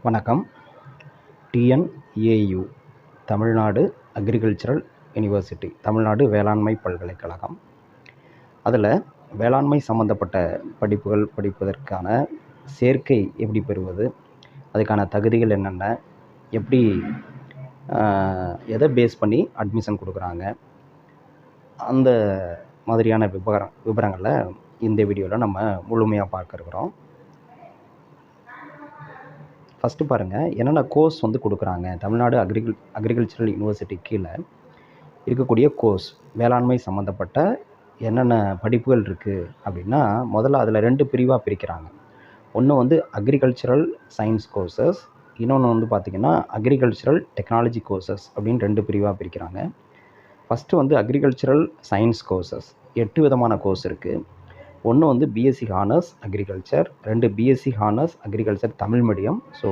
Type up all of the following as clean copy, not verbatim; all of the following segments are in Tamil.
வணக்கம். TNAU Tamil Nadu agricultural university, Tamil Nadu வேளாண்மை பல்கலைக்கழகம். அதில் வேளாண்மை சம்மந்தப்பட்ட படிப்புகள் படிப்பதற்கான சேர்க்கை எப்படி பெறுவது, அதுக்கான தகுதிகள் என்னென்ன, எப்படி எதை பேஸ் பண்ணி அட்மிஷன் கொடுக்குறாங்க, அந்த மாதிரியான விவரங்களை இந்த வீடியோவில் நம்ம முழுமையாக பார்க்க இருக்கிறோம். ஃபஸ்ட்டு பாருங்கள், என்னென்ன கோர்ஸ் கொடுக்குறாங்க. தமிழ்நாடு அக்ரிகல்ச்சரல் யூனிவர்சிட்டி கீழே இருக்கக்கூடிய கோர்ஸ், வேளாண்மை சம்மந்தப்பட்ட என்னென்ன படிப்புகள் இருக்குது அப்படின்னா, முதல்ல அதில் 2 பிரிவாக பிரிக்கிறாங்க. ஒன்று அக்ரிகல்ச்சரல் சயின்ஸ் கோர்சஸ், இன்னொன்று பார்த்திங்கன்னா அக்ரிகல்ச்சரல் டெக்னாலஜி கோர்சஸ் அப்படின்னு 2 பிரிவாக பிரிக்கிறாங்க. ஃபஸ்ட்டு அக்ரிகல்ச்சரல் சயின்ஸ் கோர்சஸ் 8 விதமான கோர்ஸ் இருக்குது. ஒன்று BSc honours agriculture, 2 BSc honours agriculture Tamil medium. So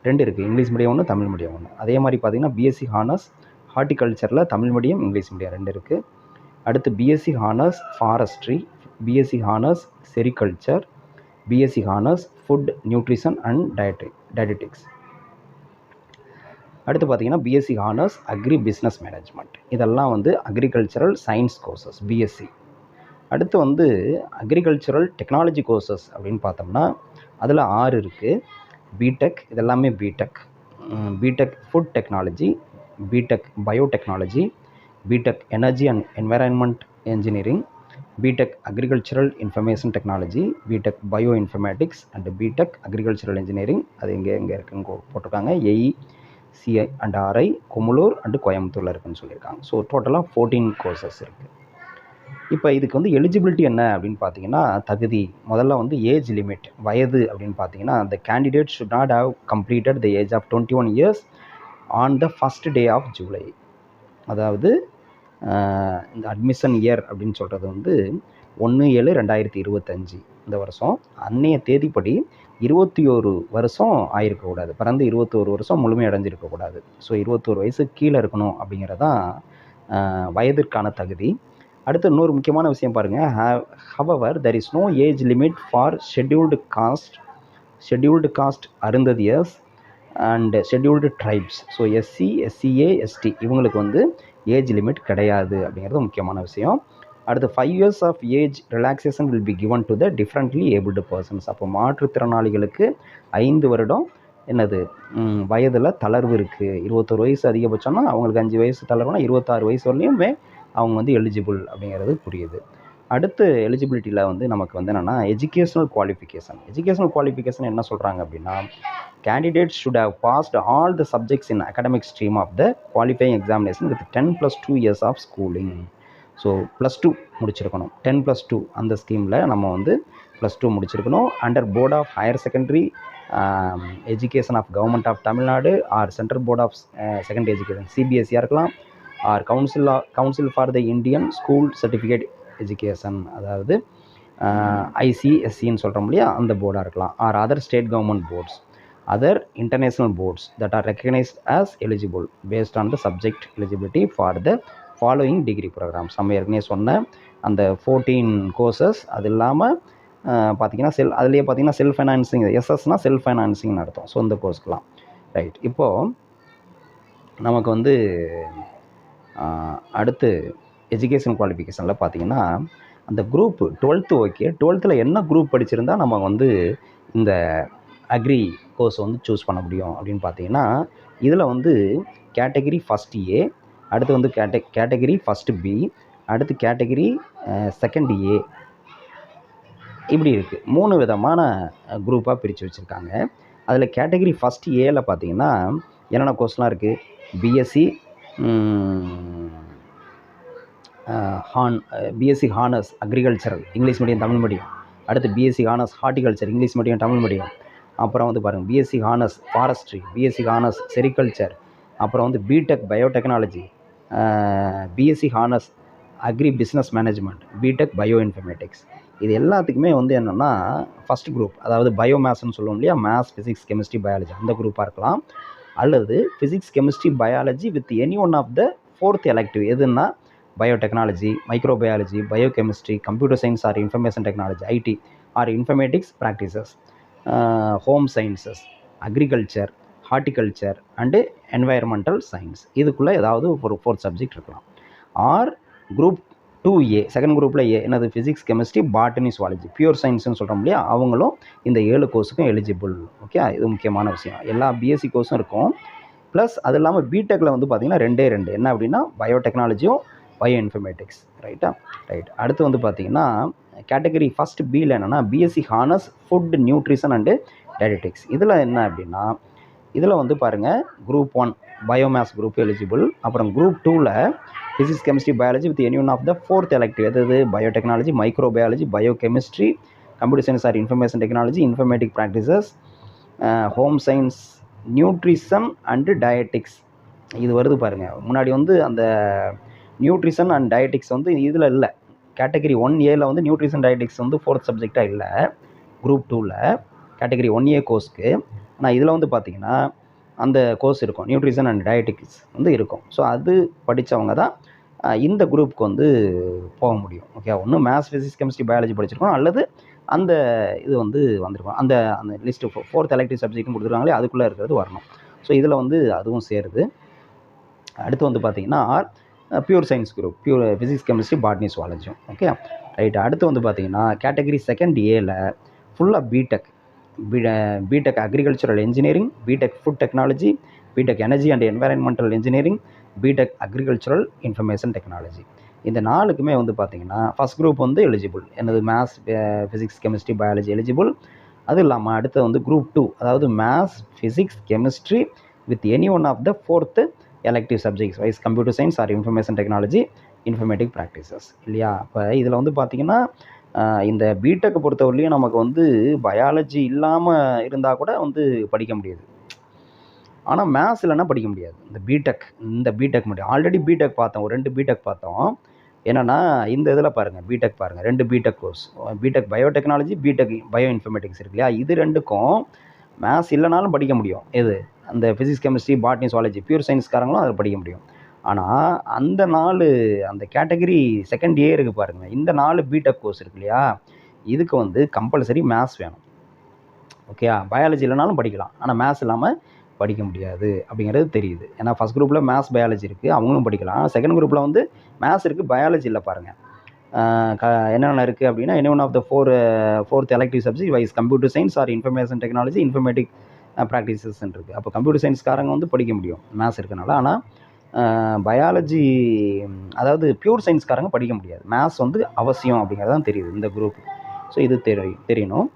2 இருக்குது, இங்கிலீஷ் மீடியம் ஒன்று, தமிழ் மீடியம் ஒன்று. அதே மாதிரி பார்த்திங்கன்னா பிஎஸ்சி ஹானர்ஸ் ஹார்டிகல்ச்சரில் தமிழ் மீடியம் இங்கிலீஷ் மீடியம் 2 இருக்குது. அடுத்து BSc honours forestry, BSc honours sericulture, BSc honours food nutrition and dietetics. அடுத்து பார்த்திங்கன்னா BSc honours agribusiness management. இதெல்லாம் அக்ரிகல்ச்சரல் சயின்ஸ் கோர்சஸ் பிஎஸ்சி. அடுத்து அக்ரிகல்ச்சரல் டெக்னாலஜி கோர்சஸ் அப்படின்னு பார்த்தோம்னா அதில் 6 இருக்குது. பிடெக், இதெல்லாமே BTech. BTech food technology, BTech biotechnology, BTech energy and environment engineering, BTech agricultural information technology, BTech bio informatics and BTech agricultural engineering. அது எங்கே இருக்குன்னு போட்டிருக்காங்க. CI and RI Kumulur and கோயம்புத்தூரில் இருக்குதுன்னு சொல்லியிருக்காங்க. ஸோ டோட்டலாக 14 கோர்சஸ் இருக்குது. இப்போ இதுக்கு எலிஜிபிலிட்டி என்ன அப்படின்னு பார்த்தீங்கன்னா, தகுதி முதல்ல ஏஜ் லிமிட், வயது அப்படின்னு பார்த்தீங்கன்னா, the candidate should not have completed the age of 21 years on the first day of July. அதாவது இந்த அட்மிஷன் இயர் அப்படின்னு சொல்கிறது 1/7/2025 இந்த வருஷம். அன்னைய தேதிப்படி 21 வருஷம் ஆகிருக்கக்கூடாது, பிறந்து 21 வருஷம் முழுமையடைஞ்சிருக்கக்கூடாது. ஸோ 21 வயசுக்கு கீழே இருக்கணும் அப்படிங்கிறதான் வயதிற்கான தகுதி. அடுத்து இன்னொரு முக்கியமான விஷயம் பாருங்கள். However there is no age limit for scheduled caste Arunthathiyars and scheduled tribes. So SC, SCA, ST இவங்களுக்கு ஏஜ் லிமிட் கிடையாது அப்படிங்கிறது முக்கியமான விஷயம். அடுத்து 5 years of age relaxation will be given to the differently abled persons. அப்போ மாற்றுத்திறனாளிகளுக்கு 5 வருடம் வயதில் தளர்வு இருக்குது. 21 வயசு அதிகபட்சம்னா அவங்களுக்கு 5 வயசு தளர்வுனா 26 வயசு வரலையுமே அவங்க எலிஜிபிள் அப்படிங்கிறது புரியுது. அடுத்து எலிஜிபிலிட்டியில் நமக்கு என்னென்னா எஜுகேஷனல் குவாலிஃபிகேஷன் என்ன சொல்கிறாங்க அப்படின்னா, candidates should have passed all the subjects in academic stream of the qualifying examination with 10+2 years of schooling. So +2 முடிச்சிருக்கணும். 10+2 அந்த ஸ்கீமில் நம்ம +2 முடிச்சிருக்கணும். Under board of higher secondary education of government of Tamil Nadu or central board of secondary education சிபிஎஸ்சியாக இருக்கலாம், or council for the Indian school certificate education, அதாவது ஐசிஎஸ்சின்னு சொல்கிறோம் இல்லையா, அந்த போர்டாக இருக்கலாம், or other state government ports, other international boards that are recognised as eligible based on the subject eligibility for the following degree programmes. நம்ம ஏற்கனவே சொன்ன அந்த 14 கோர்சஸ். அது இல்லாமல் பார்த்திங்கன்னா அதுலேயே பார்த்திங்கன்னா செல்ஃப் ஃபைனான்சிங், எஸ்எஸ்னால் செல்ஃப் ஃபைனான்சிங்னு அர்த்தம். ஸோ இந்த கோர்ஸ்க்கெலாம் ரைட். இப்போது நமக்கு அடுத்து எஜுகேஷன் குவாலிஃபிகேஷனில் பார்த்திங்கன்னா அந்த குரூப் 12th ஓகே, 12th என்ன குரூப் படிச்சிருந்தால் நம்ம இந்த அக்ரி கோர்ஸ் சூஸ் பண்ண முடியும் அப்படின்னு பார்த்தீங்கன்னா, இதில் கேட்டகிரி ஃபஸ்ட் ஏ, அடுத்து கேட்டகிரி ஃபஸ்ட் பி, அடுத்து கேட்டகிரி செகண்ட் ஏ, இப்படி இருக்குது. 3 விதமான குரூப்பாக பிரித்து வச்சுருக்காங்க. அதில் கேட்டகிரி ஃபஸ்ட் ஏல பார்த்திங்கன்னா என்னென்ன கோர்ஸ்லாம் இருக்குது. BSc BSc honours agricultural English medium Tamil medium, அடுத்து BSc honours horticulture English medium Tamil medium, அப்புறம் பாருங்கள் BSc honours forestry, BSc honours sericulture, அப்புறம் BTech biotechnology, BSc honours agribusiness management, BTech bio informatics. இது எல்லாத்துக்குமே என்னென்னா ஃபஸ்ட் குரூப், அதாவது பயோமேத்ஸ்ன்னு சொல்லுவோம் இல்லையா, மேத்ஸ், ஃபிசிக்ஸ், கெமிஸ்ட்ரி, பயாலஜி அந்த குரூப்பாக இருக்கலாம், அல்லது physics, chemistry, biology with any one of the 4th elective. எதுன்னா biotechnology, microbiology, biochemistry, computer science or information technology, IT or informatics practices, home sciences, agriculture, horticulture and environmental science. இதுக்குள்ளே ஏதாவது ஒரு 4 சப்ஜெக்ட் இருக்கலாம். ஆர் குரூப் 2A, செகண்ட் குரூப்பில் ஏ என்னது, physics, chemistry, botany, zoology, pure சயின்ஸ்னு சொல்கிறோம் இல்லையா, அவங்களும் இந்த 7 கோர்ஸுக்கும் எலிஜிபிள். ஓகே, இது முக்கியமான விஷயம். எல்லா பிஎஸ்சி கோர்ஸும் இருக்கும். ப்ளஸ் அது இல்லாமல் பிடெக்கில் வந்து பார்த்திங்கன்னா 2 என்ன அப்படின்னா பயோடெக்னாலஜியும் பயோ இன்ஃபர்மேட்டிக்ஸ். ரைட்டா? ரைட். அடுத்து வந்து பார்த்திங்கன்னா கேட்டகரி ஃபஸ்ட் பியில் என்னென்னா BSc honours food nutrition and dietetics. இதில் என்ன அப்படின்னா இதில் வந்து பாருங்கள் குரூப் 1 பயோமேஸ் குரூப் எலிஜிபிள். அப்புறம் குரூப் 2ல் physics, chemistry, biology with any one of the 4th elective. எது biotechnology, microbiology, biochemistry, computer science or information technology, informatic practices, home science, nutrition and dietetics. இது வருது பாருங்கள். முன்னாடி வந்து அந்த நியூட்ரிஷன் அண்ட் டயட்டிக்ஸ் வந்து இதில் இல்லை. கேட்டகரி 1Aவில் வந்து நியூட்ரிஷன் டயட்டிக்ஸ் வந்து 4th சப்ஜெக்டாக இல்லை குரூப் 2வில் கேட்டகரி 1A கோர்ஸ்க்கு. ஆனால் இதில் வந்து பார்த்திங்கன்னா அந்த கோர்ஸ் இருக்கும், நியூட்ரிஷன் அண்ட் டயட்டிக்ஸ் வந்து இருக்கும். ஸோ அது படித்தவங்க தான் இந்த குரூப்புக்கு வந்து போக முடியும். ஓகே, ஒன்று மேத்ஸ், ஃபிசிக்ஸ், கெமிஸ்ட்ரி, பயாலஜி படிச்சிருக்கணும், அல்லது அந்த இது வந்து வந்திருக்கும். அந்த அந்த லிஸ்ட்டு 4th எலக்டிவ் சப்ஜெக்ட்னு கொடுத்துருக்காங்களே அதுக்குள்ளே இருக்கிறது வரணும். ஸோ இதில் வந்து அதுவும் சேருது. அடுத்து வந்து பார்த்திங்கன்னா pure science group, pure physics, chemistry, botany, சுவாலஜியும். Okay, right. அடுத்து வந்து பார்த்திங்கன்னா கேட்டகரி செகண்ட் ஏல ஃபுல்லாக BTech agricultural engineering, BTech food technology, BTech energy and environmental engineering, BTech agricultural information technology. இந்த 4க்குமே வந்து பார்த்திங்கன்னா ஃபஸ்ட் குரூப் வந்து எலிஜிபிள். என்னது maths, physics, chemistry, biology eligible. அது இல்லாமல் அடுத்து வந்து குரூப் 2, அதாவது maths, physics, chemistry with any one of the 4th elective subjects wise computer science or information technology, informatic practices. இல்லையா? இப்போ இதில் வந்து பார்த்திங்கன்னா இந்த பிடெக்கை பொறுத்தவரையிலையும் நமக்கு வந்து பயாலஜி இல்லாமல் இருந்தால் கூட வந்து படிக்க முடியாது. ஆனால் மேத்ஸ் இல்லைன்னா படிக்க முடியாது. இந்த பிடெக் முடியும். ஆல்ரெடி பிடெக் பார்த்தோம், ஒரு 2 பிடெக் பார்த்தோம். என்னென்னா இந்த இதில் பாருங்கள், பிடெக் பாருங்கள், 2 BTech course, BTech biotechnology, BTech bio informatics இருக்கு இல்லையா, இது 2க்கும் மேத்ஸ் இல்லைனாலும் படிக்க முடியும். எது அந்த physics, chemistry, botany, zoology pure சயின்ஸ்காரங்களும் அதில் படிக்க முடியும். ஆனால் அந்த 4 அந்த கேட்டகரி செகண்ட் ஏ இருக்குது பாருங்கள், இந்த 4 பிடெக் கோர்ஸ் இருக்கு இல்லையா, இதுக்கு வந்து கம்பல்சரி மேத்ஸ் வேணும். ஓகே, பயாலஜி இல்லைனாலும் படிக்கலாம், ஆனால் மேத்ஸ் இல்லாமல் படிக்க முடியாது அப்படிங்கிறது தெரியுது. ஏன்னா ஃபஸ்ட் குரூப்பில் மேத்ஸ், பயாலஜி இருக்குது, அவங்களும் படிக்கலாம். செகண்ட் குரூப்பில் வந்து மேத்ஸ் இருக்குது, பயாலஜி இல்லை. பாருங்கள் என்னென்ன இருக்குது அப்படின்னா any one of the 4th elective subject wise computer science or information technology, informatic practices இருக்குது. அப்போ கம்ப்யூட்டர் சயின்ஸ்காரங்க வந்து படிக்க முடியும் மேத்ஸ் இருக்கனால. ஆனால் பயாலஜி, அதாவது பியூர் சயின்ஸ்காரங்க படிக்க முடியாது. மேத்ஸ் வந்து அவசியம் அப்படிங்கிறது தான் தெரியுது இந்த குரூப். ஸோ இது தெரியணும்.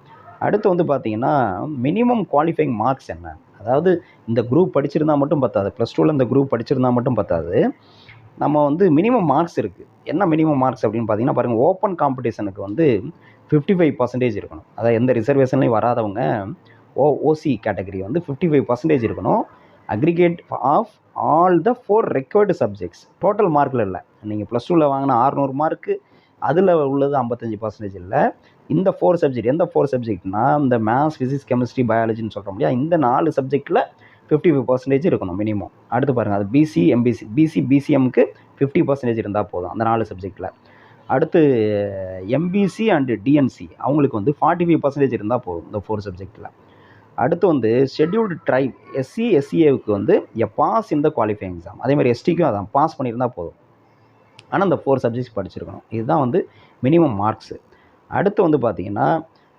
அடுத்து வந்து பார்த்திங்கன்னா மினிமம் குவாலிஃபைங் மார்க்ஸ் என்ன, அதாவது இந்த குரூப் படிச்சிருந்தா மட்டும் பத்தாது, +2ல் இந்த குரூப் படிச்சிருந்தா மட்டும் பத்தாது. நம்ம வந்து மினிமம் மார்க்ஸ் இருக்குது. என்ன மினிமம் மார்க்ஸ் அப்படின்னு பார்த்தீங்கன்னா பாருங்கள், ஓப்பன் காம்படிஷனுக்கு வந்து 55% இருக்கணும். அதாவது எந்த ரிசர்வேஷன்லையும் வராதவங்க ஓசி கேட்டகரி வந்து 55% இருக்கணும். Aggregate of all the 4 required subjects. Total மார்க்கில் இல்லை, நீங்கள் +2ல் வாங்கின 600 மார்க்கு அதில் உள்ளது 55% இல்லை. இந்த 4 சப்ஜெக்ட், எந்த 4 சப்ஜெக்ட்னா இந்த மேத்ஸ், ஃபிசிக்ஸ், கெமிஸ்ட்ரி, பயாலஜின்னு சொல்கிறோம் இல்லையா, இந்த 4 சப்ஜெக்டில் 55% இருக்கணும் மினிமம். அடுத்து பாருங்கள், அது பிசி, எம்பிசி, பிசிஎம்க்கு 50% இருந்தால் போதும் அந்த 4 சப்ஜெக்டில். அடுத்து எம்பிசி அண்டு டிஎன்சி அவங்களுக்கு வந்து 45% இருந்தால் போதும் இந்த 4 சப்ஜெக்டில். அடுத்து வந்து ஷெட்யூல்டு ட்ரைப் எஸ்சி, எஸ்சிஏவுக்கு வந்து பாஸ் இந்த குவாலிஃபைங் எக்ஸாம். அதேமாதிரி எஸ்டிக்கும் அதான் பாஸ் பண்ணியிருந்தால் போதும். ஆனால் இந்த 4 சப்ஜெக்ட்ஸ் படிச்சிருக்கணும். இதுதான் வந்து மினிமம் மார்க்ஸு. அடுத்து வந்து பார்த்திங்கன்னா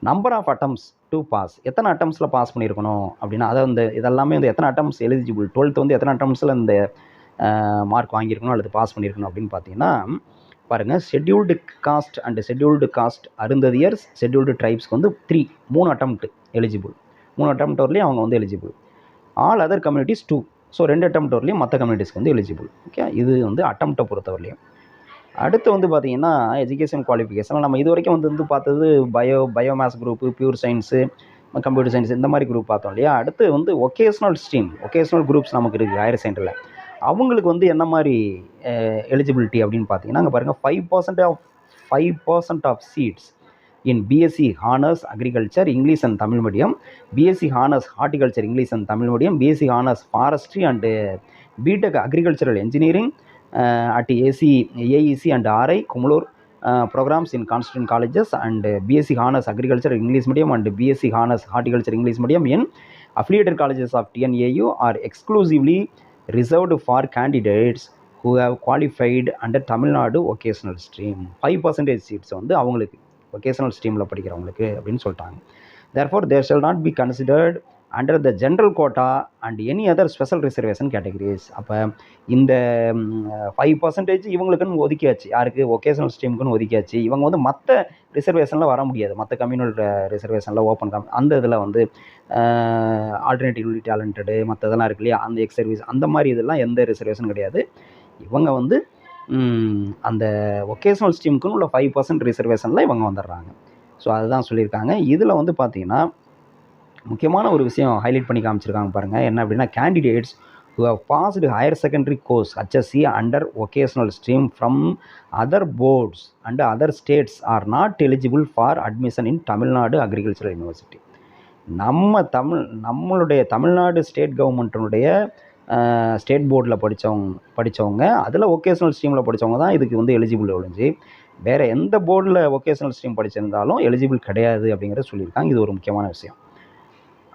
number of attempts to pass, எத்தனை அட்டம்ஸில் பாஸ் பண்ணியிருக்கணும் அப்படின்னா, அதாவது இதெல்லாமே வந்து எத்தனை அட்டம்ஸ் எலிஜிபிள், 12th வந்து எத்தனை அட்டம்ஸில் இந்த மார்க் வாங்கியிருக்கணும் அல்லது பாஸ் பண்ணியிருக்கணும் அப்படின்னு பார்த்தீங்கன்னா பாருங்கள், scheduled caste and scheduled caste Arunthathiyars, scheduled ட்ரைப்ஸ்க்கு வந்து 3 அட்டம்ப்ட் எலிஜிபிள். 3 அட்டம்ப்ட் வரலையும் அவங்க வந்து eligible. All other communities 2. So 2 attempt வரலையும் மற்ற கம்யூனிட்டிஸ்க்கு வந்து எலிஜிபிள். ஓகே, இது வந்து அட்டம்ப்டை பொறுத்தவரையிலையும். அடுத்து வந்து பார்த்திங்கன்னா எஜுகேஷன் குவாலிஃபிகேஷன். நம்ம இது வரைக்கும் வந்து பார்த்தது biomaths group, pure science, computer science இந்த மாதிரி குரூப் பார்த்தோம் இல்லையா. அடுத்து வந்து ஒகேஷ்னல் ஸ்ட்ரீம், ஒகேஷ்னல் குரூப்ஸ் நமக்கு இருக்குது ஹையர் செகண்டரியில். அவங்களுக்கு வந்து என்ன மாதிரி எலிஜிபிலிட்டி அப்படின்னு பார்த்தீங்கன்னா அங்கே பாருங்கள், 5% of seats in BSc honours agriculture English and Tamil medium, BSc honours horticulture English and Tamil medium, BSc honours forestry and BTech agricultural engineering at AEC and RI Kumulur programs in Constituent Colleges, and BSc Honours Agriculture English Medium and BSc Honours Horticulture English Medium in affiliated colleges of TNAU are exclusively reserved for candidates who have qualified under Tamil Nadu vocational stream. 5% seeds வந்து அவங்களுக்கு vocational ஸ்ட்ரீமில் படிக்கிறவங்களுக்கு அப்படின்னு சொல்லிட்டாங்க. Therefore, they shall not be considered under the general quota and any other special reservation categories. அப்போ இந்த 5% இவங்களுக்குன்னு ஒதுக்கியாச்சு. யாருக்கு? ஒகேஷனல் ஸ்ட்ரீமுக்குன்னு ஒதுக்கியாச்சு. இவங்க வந்து மற்ற ரிசர்வேஷனில் வர முடியாது. மற்ற கம்யூனல் ரிசர்வேஷனில் ஓப்பன் அந்த இதில் வந்து ஆல்டர்னேட்டிவ்லி டேலண்டடு மற்றதெல்லாம் இருக்கு இல்லையா, அந்த எக்ஸ் சர்வீஸ் அந்த மாதிரி இதெல்லாம் எந்த ரிசர்வேஷன் கிடையாது. இவங்க வந்து அந்த ஒகேஷனல் ஸ்ட்ரீமுக்குன்னு உள்ள 5% ரிசர்வேஷனில் இவங்க வந்துடுறாங்க. ஸோ அதுதான் சொல்லியிருக்காங்க. இதில் வந்து பார்த்தீங்கன்னா முக்கியமான ஒரு விஷயம் ஹைலைட் பண்ணி காமிச்சிருக்காங்க பாருங்கள். என்ன அப்படின்னா, candidates who have passed higher secondary course HSC under vocational stream from other boards and other states are not eligible for admission in Tamil Nadu Agricultural University. நம்மளுடைய தமிழ்நாடு ஸ்டேட் கவர்மெண்ட்டினுடைய ஸ்டேட் போர்டில் படித்தவங்க அதில் ஒகேஷனல் ஸ்ட்ரீமில் படித்தவங்க தான் இதுக்கு வந்து எலிஜிபிள் ஒழிஞ்சு வேறு எந்த போர்டில் ஒகேஷனல் ஸ்ட்ரீம் படிச்சிருந்தாலும் எலிஜிபிள் கிடையாது அப்படிங்கிறத சொல்லியிருக்காங்க. இது ஒரு முக்கியமான விஷயம்.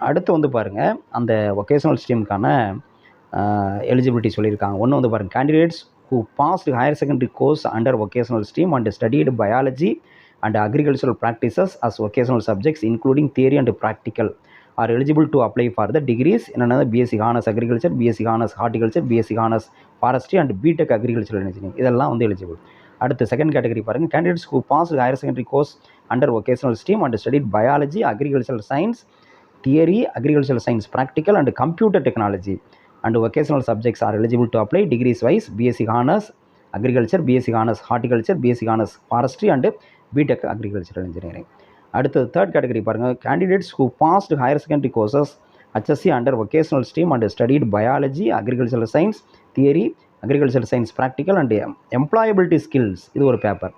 அடுத்து வந்து பாருங்கள், அந்த ஒகேஷனல் ஸ்ட்ரீமுக்கான எலிஜிபிலிட்டி சொல்லியிருக்காங்க. ஒன்று வந்து பாருங்கள், candidates who passed higher secondary course under vocational stream and studied biology and agricultural practices as vocational subjects including theory and practical are eligible to apply for the degrees என்னென்ன BSc Honours Agriculture, BSc Honours Horticulture, BSc Honours Forestry and BTech Agricultural Engineering. இதெல்லாம் வந்து எலிஜிபிள். அடுத்து செகண்ட் கேட்டகரி பாருங்கள், candidates who passed higher secondary course under vocational stream and studied biology, agricultural science, theory, agricultural science practical and computer technology and vocational subjects are eligible to apply degrees wise BSc Honours Agriculture, BSc Honours Horticulture, BSc Honours Forestry and BTech Agricultural Engineering. அடுத்து தேர்ட் கேட்டகரி பாருங்கள், candidates who passed higher secondary courses HSC under vocational stream and studied biology, agricultural science, theory, agricultural science practical and employability skills, இது ஒரு paper,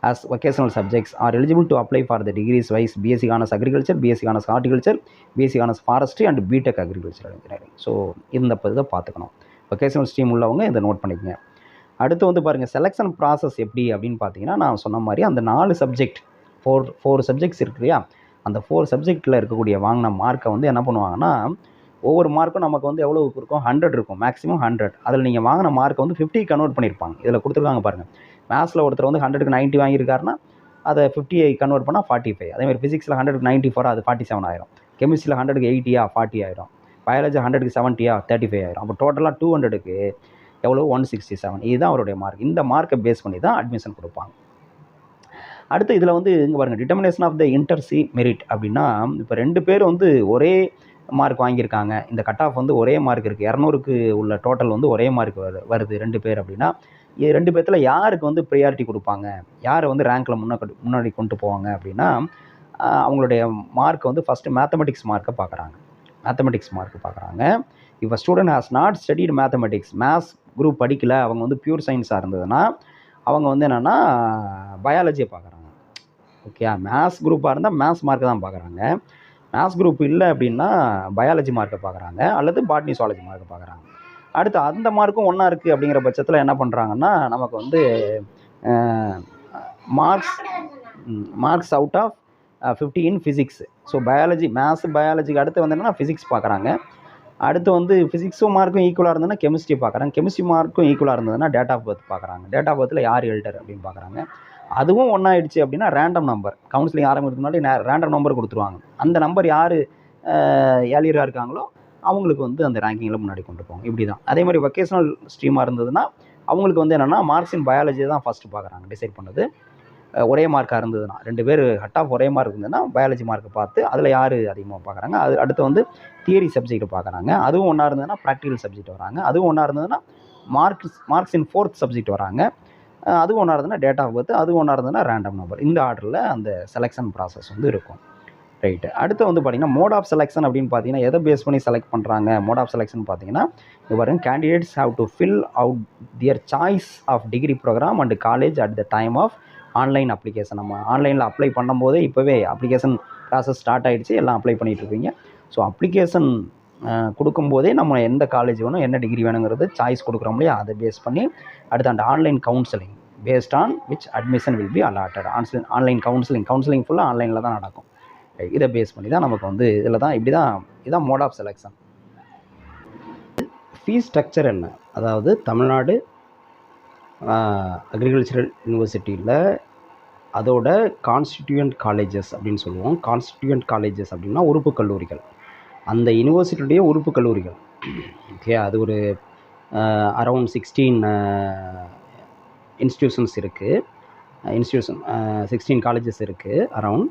as vocational subjects are eligible to apply for the degrees wise BSc Honours Agriculture, BSc Honours Horticulture, BSc Honours Forestry and BTech Agricultural Engineering. So இந்த இதை பார்த்துக்கணும். vocational stream உள்ளவங்க இதை நோட் பண்ணிக்கங்க. அடுத்து வந்து பாருங்கள், செலெக்ஷன் ப்ராசஸ் எப்படி அப்படின்னு பார்த்தீங்கன்னா, நான் சொன்ன மாதிரி அந்த 4 சப்ஜெக்ட் ஃபோர் சப்ஜெக்ட்ஸ் இருக்கு இல்லையா, அந்த 4 சப்ஜெக்டில் இருக்கக்கூடிய வாங்கின மார்க்கை வந்து என்ன பண்ணுவாங்கன்னா, ஒவ்வொரு மார்க்கும் நமக்கு வந்து எவ்வளோ இருக்கும், 100 இருக்கும், மேக்ஸிமம் 100. அதில் நீங்கள் வாங்கின மார்க்கை வந்து 50 கன்வெர்ட் பண்ணியிருப்பாங்க. இதில் கொடுத்துருக்காங்க பாருங்கள். மேத்ஸில் ஒருத்தர் வந்து 100க்கு 90 வாங்கியிருக்காருன்னா அதை 50 கன்வெர்ட் பண்ணால் 45. அதேமாதிரி ஃபிசிக்ஸில் 100க்கு 94 அது 47 ஆயிரும். கெமிஸ்ட்ரியில் 100க்கு 80 40 ஆயிரும். பயாலஜி 100க்கு 70 35 ஆயிரும். அப்போ டோட்டலாக 200க்கு எவ்வளோ 167. இதுதான் அவருடைய மார்க். இந்த மார்க்கை பேஸ் பண்ணி தான் அட்மிஷன் கொடுப்பாங்க. அடுத்து இதில் வந்து இங்கே பாருங்கள், டிட்டர்மினேஷன் ஆஃப் த இன்டர்சி மெரிட் அப்படின்னா, இப்போ 2 பேர் வந்து ஒரே மார்க் வாங்கியிருக்காங்க. இந்த கட் ஆஃப் வந்து ஒரே மார்க் இருக்குது, 200க்கு உள்ள டோட்டல் வந்து ஒரே மார்க் வருது 2 பேர் அப்படின்னா, 2 பேர்த்தில் யாருக்கு வந்து ப்ரியாரிட்டி கொடுப்பாங்க, யாரை வந்து ரேங்க்கில் முன்னாடி கொண்டு போவாங்க அப்படின்னா, அவங்களுடைய மார்க் வந்து ஃபஸ்ட்டு மேத்தமெட்டிக்ஸ் மார்க்கை பார்க்குறாங்க. இப்போ student has not studied mathematics, maths group படிக்கலை, அவங்க வந்து பியூர் சயின்ஸாக இருந்ததுன்னா அவங்க வந்து என்னென்னா பயாலஜியை பார்க்குறாங்க. ஓகே, மேத்ஸ் குரூப்பாக இருந்தால் மேத்ஸ் மார்க்கை தான் பார்க்குறாங்க. மேத்ஸ் குரூப் இல்லை அப்படின்னா பயாலஜி மார்க்கை பார்க்குறாங்க, அல்லது பாட்னி சுவாலஜி மார்க்கை பார்க்குறாங்க. அடுத்து அந்த மார்க்கும் ஒன்றா இருக்குது அப்படிங்கிற பட்சத்தில் என்ன பண்ணுறாங்கன்னா, நமக்கு வந்து marks out of 50 in physics. So பயாலஜிக்கு அடுத்து வந்து என்னென்னா ஃபிசிக்ஸ் பார்க்குறாங்க. அடுத்து வந்து ஃபிசிக்ஸும் மார்க்கும் ஈக்குவலாக இருந்ததுன்னா கெமிஸ்ட்ரி பார்க்குறாங்க. கெமிஸ்ட்ரி மார்க்கும் ஈக்குவலாக இருந்ததுன்னா டேட் ஆஃப் பர்த் பார்க்குறாங்க. டேட் ஆஃப் பர்த்தில் யார் எல்டர் அப்படின்னு பார்க்குறாங்க. அதுவும் ஒன்றாயிடுச்சு அப்படின்னா ரேண்டம் நம்பர், கவுன்சிலிங் ஆரம்பிக்கிறதுக்கு முன்னாடி ரேண்டம் நம்பர் கொடுத்துருவாங்க. அந்த நம்பர் யார் ஏர்லியராக இருக்காங்களோ அவங்களுக்கு வந்து அந்த ரேங்கிங்கில் முன்னாடி கொண்டு போவாங்க. இப்படி தான். அதே மாதிரி வொகேஷனல் ஸ்ட்ரீமாக இருந்ததுன்னா அவங்களுக்கு வந்து என்னென்னா மார்க்ஸ் இன் பயாலஜி தான் ஃபஸ்ட்டு பார்க்குறாங்க. டிசைட் பண்ணது ஒரே மார்க்காக இருந்ததுன்னா, 2 பேர் கட் ஆஃப் ஒரே மார்க் இருந்ததுன்னா பயாலஜி மார்க்கை பார்த்து அதில் யார் அதிகமாக பார்க்குறாங்க. அது அடுத்து வந்து தியரி சப்ஜெக்ட் பார்க்குறாங்க. அதுவும் ஒன்றா இருந்ததுன்னா ப்ராக்டிக்கல் சப்ஜெக்ட் வராங்க. அதுவும் ஒன்றா இருந்ததுன்னா மார்க்ஸ் இன் 4th சப்ஜெக்ட் வராங்க. அதுவும் ஒன்றா இருந்ததுன்னா டேட் ஆஃப் பர்த், அதுவும் ஒன்றா இருந்ததுன்னா ரேண்டம் நம்பர். இந்த ஆர்டரில் அந்த செலெக்ஷன் ப்ராசஸ் வந்து இருக்கும். ரைட்டு. அடுத்து வந்து பார்த்திங்கன்னா மோட் ஆஃப் செலெக்ஷன் அப்படின்னு பார்த்தீங்கன்னா எதை பேஸ் பண்ணி செலக்ட் பண்ணுறாங்க. மோட் ஆஃப் செலெக்ஷன் பார்த்தீங்கன்னா இது பாருங்க, candidates have to fill out their choice of degree programme and college at the time of online application. நம்ம ஆன்லைனில் அப்ளை பண்ணும்போதே இப்போவே அப்ளிகேஷன் ப்ராசஸ் ஸ்டார்ட் ஆகிடுச்சு, எல்லாம் அப்ளை பண்ணிகிட்ருப்பீங்க. ஸோ அப்ளிகேஷன் கொடுக்கும்போதே நம்ம எந்த காலேஜ் வேணும், என்ன டிகிரி வேணுங்கிறது சாய்ஸ் கொடுக்குறோம் இல்லையா, அதை பேஸ் பண்ணி அடுத்து அந்த online counselling based on which admission will be allotted. Online counselling ஃபுல்லாக ஆன்லைனில் தான் நடக்கும். இதை பேஸ் பண்ணி தான் நமக்கு வந்து இதில் தான் இப்படி தான் இதுதான் mode of selection. Fee structure என்ன, அதாவது தமிழ்நாடு அக்ரிகல்ச்சரல் யூனிவர்சிட்டியில் அதோட கான்ஸ்டிடியூயன்ட் காலேஜஸ் அப்படின்னு சொல்லுவோம். கான்ஸ்டிடியூயன்ட் காலேஜஸ் அப்படின்னா உறுப்பு கல்லூரிகள், அந்த யூனிவர்சிட்டியுடைய உறுப்பு கல்லூரிகள். ஓகே, அது ஒரு அரௌண்ட் 16 இன்ஸ்டியூஷன்ஸ் இருக்குது. 16 காலேஜஸ் இருக்குது அரவுண்ட்.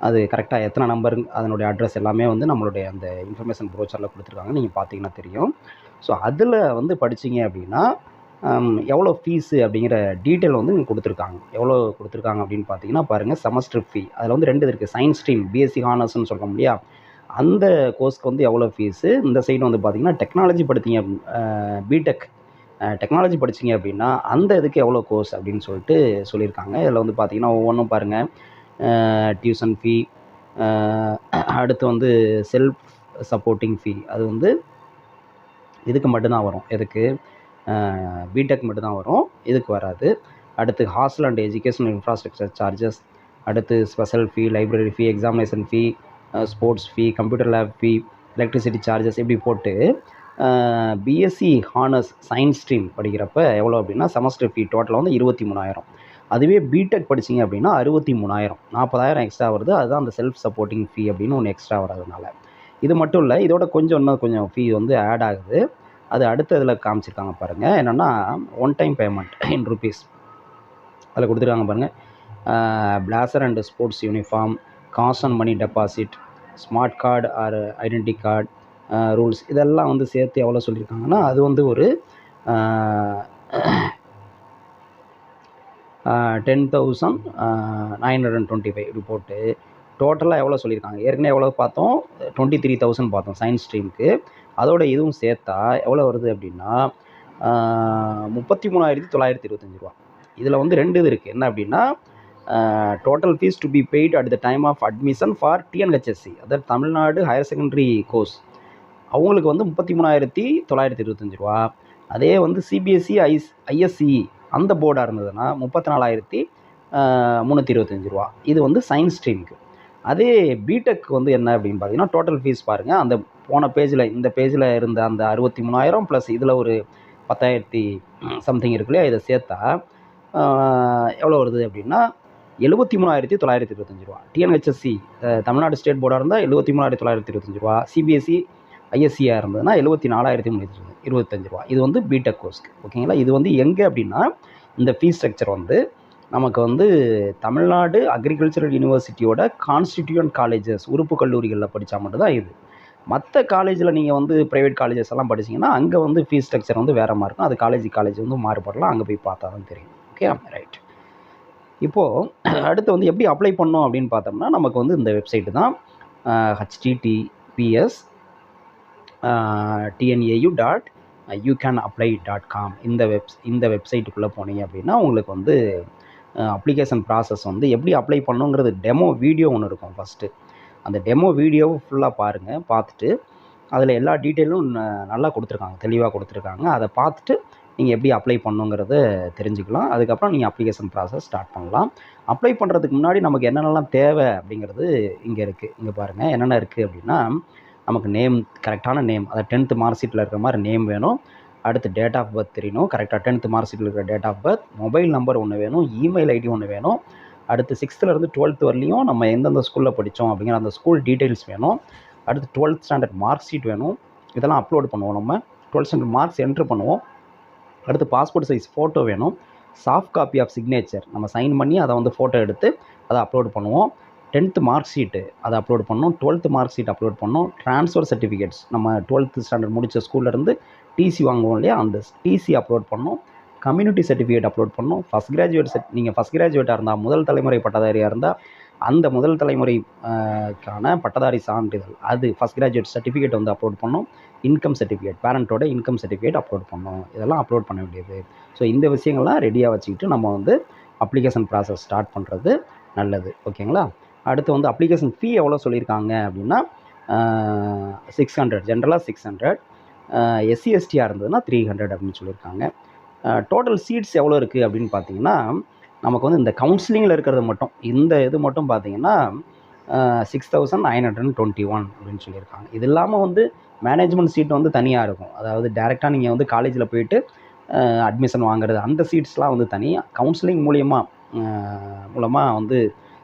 அது கரெக்டாக எத்தனை நம்பர், அதனுடைய அட்ரஸ் எல்லாமே வந்து நம்மளுடைய அந்த இன்ஃபர்மேஷன் ப்ரோச்சரில் கொடுத்துருக்காங்க, நீங்கள் பார்த்தீங்கன்னா தெரியும். ஸோ அதில் வந்து படிச்சிங்க அப்படின்னா எவ்வளோ ஃபீஸு அப்படிங்கிற டீட்டெயில் வந்து இங்கே கொடுத்துருக்காங்க. எவ்வளோ கொடுத்துருக்காங்க அப்படின்னு பார்த்தீங்கன்னா பாருங்கள், செமஸ்டர் ஃபீ அதில் வந்து 2 இருக்குது. சயின்ஸ் ஸ்ட்ரீம் பிஎஸ்சி ஹானர்ஸ்னு சொல்கிறோம் இல்லையா, அந்த கோர்ஸ்க்கு வந்து எவ்வளோ ஃபீஸு. இந்த சைடு வந்து பார்த்திங்கன்னா டெக்னாலஜி படித்தீங்க, பிடெக் டெக்னாலஜி படிச்சிங்க அப்படின்னா அந்த இதுக்கு எவ்வளோ கோர்ஸ் அப்படின்னு சொல்லிட்டு சொல்லியிருக்காங்க. இதில் வந்து பார்த்திங்கன்னா ஒவ்வொன்றும் பாருங்கள், டியூஷன் ஃபீ, அடுத்து வந்து செல்ஃப் சப்போர்ட்டிங் ஃபீ, அது வந்து இதுக்கு மட்டும்தான் வரும், எதுக்கு பிடெக் மட்டும்தான் வரும், இதுக்கு வராது. அடுத்து hostel and educational infrastructure charges, அடுத்து ஸ்பெஷல் ஃபீ, லைப்ரரி ஃபீ, எக்ஸாமினேஷன் ஃபீ, ஸ்போர்ட்ஸ் ஃபீ, கம்ப்யூட்டர் லேப் ஃபீ, எலக்ட்ரிசிட்டி சார்ஜஸ், இப்படி போட்டு பிஎஸ்சி ஹானர்ஸ் சயின்ஸ் ஸ்ட்ரீம் படிக்கிறப்ப எவ்வளோ அப்படின்னா செமஸ்டர் ஃபீ டோட்டலாக வந்து 23,000. அதுவே பிடெக் படிச்சிங்க அப்படின்னா 63,000, 40,000 எக்ஸ்ட்ரா வருது. அதுதான் அந்த செல்ஃப் சப்போர்ட்டிங் ஃபீ அப்படின்னு ஒன்று எக்ஸ்ட்ரா வர்றதுனால. இது மட்டும் இல்லை, இதோட இன்னும் கொஞ்சம் ஃபீ வந்து ஆட் ஆகுது. அது அடுத்த இதில் காமிச்சிருக்காங்க பாருங்கள், என்னென்னா one time payment in rupees அதில் கொடுத்துருக்காங்க பாருங்கள். பிளாசர் அண்ட் ஸ்போர்ட்ஸ் யூனிஃபார்ம், காசு and money deposit, smart card or identity card, rules, இதெல்லாம் வந்து சேர்த்து எவ்வளோ சொல்லியிருக்காங்கன்னா அது வந்து ஒரு 10,925 இப்படி போட்டு டோட்டலாக எவ்வளோ சொல்லியிருக்காங்க. ஏற்கனவே எவ்வளோ பார்த்தோம், 23,000 பார்த்தோம் சயின்ஸ் ஸ்ட்ரீமுக்கு. அதோட இதுவும் சேர்த்தா எவ்வளோ வருது அப்படின்னா 33,925 ரூபா. இதில் வந்து 2 இது இருக்குது. என்ன அப்படின்னா total fees to be paid at the time of admission for TNHSC, அதாவது தமிழ்நாடு ஹையர் செகண்டரி கோர்ஸ், அவங்களுக்கு வந்து 33,925 ரூபா. அதே வந்து சிபிஎஸ்சி ஐஎஸ்சி அந்த போர்டாக இருந்ததுன்னா 34,325 ரூபா. இது வந்து சயின்ஸ் ஸ்ட்ரீமுக்கு. அதே பிடெக் வந்து என்ன அப்படின்னு பார்த்தீங்கன்னா டோட்டல் ஃபீஸ் பாருங்கள், அந்த போன பேஜில் இந்த பேஜில் இருந்த அந்த 63,000 ப்ளஸ் இதில் ஒரு 10,000 சம்திங் இருக்கு இல்லையா, இதை சேர்த்தா எவ்வளோ வருது அப்படின்னா 73,925 ரூபா. டிஎன்ஹெச்எஸ்சி தமிழ்நாடு ஸ்டேட் போர்டாக இருந்தால் 73,925 ரூபா. சிபிஎஸ்சி ஐஎஸ்சியாக இருந்ததுன்னா 74,325 ரூபா. இது வந்து பிடெக் கோர்ஸ்க்கு. ஓகேங்களா, இது வந்து எங்கே அப்படின்னா இந்த ஃபீஸ் ஸ்ட்ரக்சர் வந்து நமக்கு வந்து தமிழ்நாடு அக்ரிகல்ச்சரல் யூனிவர்சிட்டியோட கான்ஸ்டிடியூயன்ட் காலேஜஸ் உறுப்பு கல்லூரிகளில் படித்தா மட்டும்தான் இது. மற்ற காலேஜில் நீங்கள் வந்து ப்ரைவேட் காலேஜஸ் எல்லாம் படிச்சிங்கன்னா அங்கே வந்து ஃபீஸ் ஸ்ட்ரக்சர் வந்து வேறு மாதிரி இருக்கும். அது காலேஜ் வந்து மாறுபடலாம், அங்கே போய் பார்த்தா தான் தெரியும். Okay, right. இப்போது அடுத்து வந்து எப்படி அப்ளை பண்ணோம் அப்படின்னு பார்த்தோம்னா நமக்கு வந்து இந்த வெப்சைட்டு தான் https tnau.youcanapply.com இந்த வெப்சைட்டுக்குள்ளே போனீங்க அப்படின்னா உங்களுக்கு வந்து அப்ளிகேஷன் ப்ராசஸ் வந்து எப்படி அப்ளை பண்ணுங்கிறது டெமோ வீடியோ ஒன்று இருக்கும். ஃபஸ்ட்டு அந்த டெமோ வீடியோவை ஃபுல்லாக பாருங்கள். பார்த்துட்டு அதில் எல்லா டீட்டெயிலும் நல்லா கொடுத்துருக்காங்க, தெளிவாக கொடுத்துருக்காங்க. அதை பார்த்துட்டு நீங்கள் எப்படி அப்ளை பண்ணுங்கிறத தெரிஞ்சுக்கலாம். அதுக்கப்புறம் நீங்கள் அப்ளிகேஷன் ப்ராசஸ் ஸ்டார்ட் பண்ணலாம். அப்ளை பண்ணுறதுக்கு முன்னாடி நமக்கு என்னென்னலாம் தேவை அப்படிங்கிறது இங்கே இருக்குது. இங்கே பாருங்கள் என்னென்ன இருக்குது அப்படின்னா நமக்கு நேம், கரெக்டான நேம், அதை 10th மார்க் ஷீட்டில் இருக்கிற மாதிரி நேம் வேணும். அடுத்து டேட் ஆஃப் பர்த் தெரியணும், கரெக்டாக 10th மார்க் ஷீட்டில் இருக்கிற date of birth, mobile number ஒன்று வேணும், இமெயில் ஐடி ஒன்று வேணும். அடுத்து 6th to 12th வரலையும் நம்ம எந்தெந்த ஸ்கூலில் படித்தோம் அப்படிங்கிற அந்த ஸ்கூல் டீட்டெயில்ஸ் வேணும். அடுத்து 12th ஸ்டாண்டர்ட் மார்க் ஷீட் வேணும். இதெல்லாம் அப்லோட் பண்ணுவோம். நம்ம 12th ஸ்டாண்டர்ட் மார்க்ஸ் என்ட்ரு பண்ணுவோம். அடுத்து பாஸ்போர்ட் சைஸ் ஃபோட்டோ வேணும். சாஃப்ட் காப்பி ஆஃப் சிக்னேச்சர் நம்ம சைன் பண்ணி அதை வந்து ஃபோட்டோ எடுத்து அதை அப்லோட் பண்ணுவோம். 10th மார்க் ஷீட்டு அதை அப்லோட் பண்ணோம். 12th மார்க் ஷீட் அப்லோட் பண்ணோம். ட்ரான்ஸ்ஃபர் சர்டிஃபிகேட்ஸ் நம்ம 12th ஸ்டாண்டர்ட் முடித்த ஸ்கூல்லேருந்து டிசி வாங்குவோம் இல்லையா, அந்த டிசி அப்லோட் பண்ணோம். கம்யூனிட்டி சர்டிஃபிகேட் அப்லோட் பண்ணோம். ஃபஸ்ட் கிராஜுவேட் நீங்கள் ஃபஸ்ட் கிராஜுவேட்டாக இருந்தால், முதல் தலைமுறை பட்டதாரியாக இருந்தால் அந்த முதல் தலைமுறைக்கான பட்டதாரி சான்றிதழ் அது ஃபஸ்ட் கிராஜுவேட் சர்டிஃபிகேட் வந்து அப்லோட் பண்ணோம். இன்கம் சர்டிஃபிகேட், பேரண்ட்டோட இன்கம் சர்டிஃபிகேட் அப்லோட் பண்ணோம். இதெல்லாம் அப்லோட் பண்ண வேண்டியது. ஸோ இந்த விஷயங்கள்லாம் ரெடியாக வச்சுக்கிட்டு நம்ம வந்து அப்ளிகேஷன் ப்ராசஸ் ஸ்டார்ட் பண்ணுறது நல்லது. ஓகேங்களா. அடுத்து வந்து அப்ளிகேஷன் ஃபீ எவ்வளோ சொல்லியிருக்காங்க அப்படின்னா 600, ஜென்ரலாக 600, எஸ்சி எஸ்டியாக இருந்ததுன்னா 300 அப்படின்னு சொல்லியிருக்காங்க. டோட்டல் சீட்ஸ் எவ்வளோ இருக்குது அப்படின்னு பார்த்தீங்கன்னா நமக்கு வந்து இந்த கவுன்சிலிங்கில் இருக்கிறது மட்டும், இந்த இது மட்டும் பார்த்தீங்கன்னா 6921 அப்படின்னு சொல்லியிருக்காங்க. இது இல்லாமல் வந்து மேனேஜ்மெண்ட் சீட் வந்து தனியாக இருக்கும். அதாவது டேரெக்டாக நீங்கள் வந்து காலேஜில் போயிட்டு அட்மிஷன் வாங்குறது அந்த சீட்ஸ்லாம் வந்து தனியாக கவுன்சிலிங் மூலமாக வந்து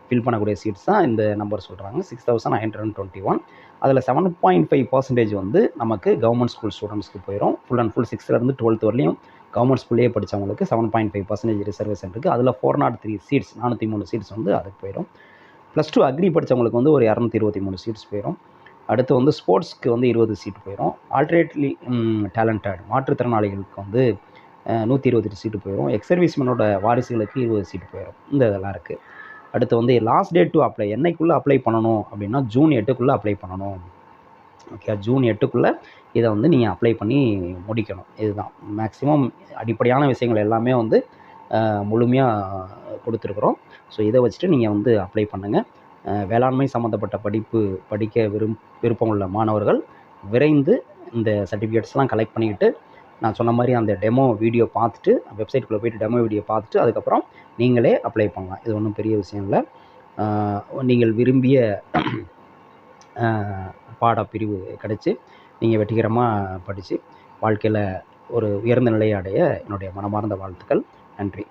ஃபில் பண்ணக்கூடிய சீட்ஸ் தான் இந்த நம்பர் சொல்கிறாங்க 6921. அதில் 7.5% வந்து நமக்கு கவர்மெண்ட் ஸ்கூல் ஸ்டூடெண்ட்ஸ்க்கு போயிடும். Full and full 6th to 12th வரலையும் கவர்மெண்ட் ஸ்கூல்லேயே படித்தவங்களுக்கு 7.5% ரிசர்வேஷன் இருக்குது. அதில் 403 சீட்ஸ் 403 சீட்ஸ் வந்து அதுக்கு போயிடும். +2 அக்ரி படித்தவங்களுக்கு வந்து ஒரு 223 சீட்ஸ் போயிடும். அடுத்து வந்து ஸ்போர்ட்ஸ்க்கு வந்து 20 சீட் போயிடும். ஆல்டர்னேட்லி டேலண்டட் மாற்றுத்திறனாளிகளுக்கு வந்து 128 சீட்டு போயிடும். எக்ஸர்வீஸ்மேனோட வாரிசுகளுக்கு 20 சீட்டு போயிடும். இந்த இதெல்லாம் இருக்குது. அடுத்து வந்து லாஸ்ட் டேட் டு அப்ளை என்னைக்குள்ளே அப்ளை பண்ணணும் அப்படின்னா ஜூன் 8க்குள்ளே அப்ளை பண்ணணும். ஓகே, ஜூன் 8க்குள்ளே இதை வந்து நீங்கள் அப்ளை பண்ணி முடிக்கணும். இதுதான் மேக்ஸிமம் அடிப்படையான விஷயங்கள் எல்லாமே வந்து முழுமையாக கொடுத்துருக்குறோம். ஸோ இதை வச்சுட்டு நீங்கள் வந்து அப்ளை பண்ணுங்கள். வேளாண்மை சம்மந்தப்பட்ட படிப்பு படிக்க விருப்பம் உள்ள மாணவர்கள் விரைந்து இந்த சர்டிஃபிகேட்ஸ்லாம் கலெக்ட் பண்ணிக்கிட்டு நான் சொன்ன மாதிரி அந்த டெமோ வீடியோ பார்த்துட்டு வெப்சைட்டுக்குள்ளே போய்ட்டு டெமோ வீடியோ பார்த்துட்டு அதுக்கப்புறம் நீங்களே அப்ளை பண்ணலாம். இது ஒன்றும் பெரிய விஷயம் இல்லை. நீங்கள் விரும்பிய பாடப்பிரிவு கிடச்சி நீங்கள் வெற்றிகரமாக படித்து வாழ்க்கையில் ஒரு உயர்ந்த நிலையை அடைய என்னுடைய மனமார்ந்த வாழ்த்துக்கள். நன்றி.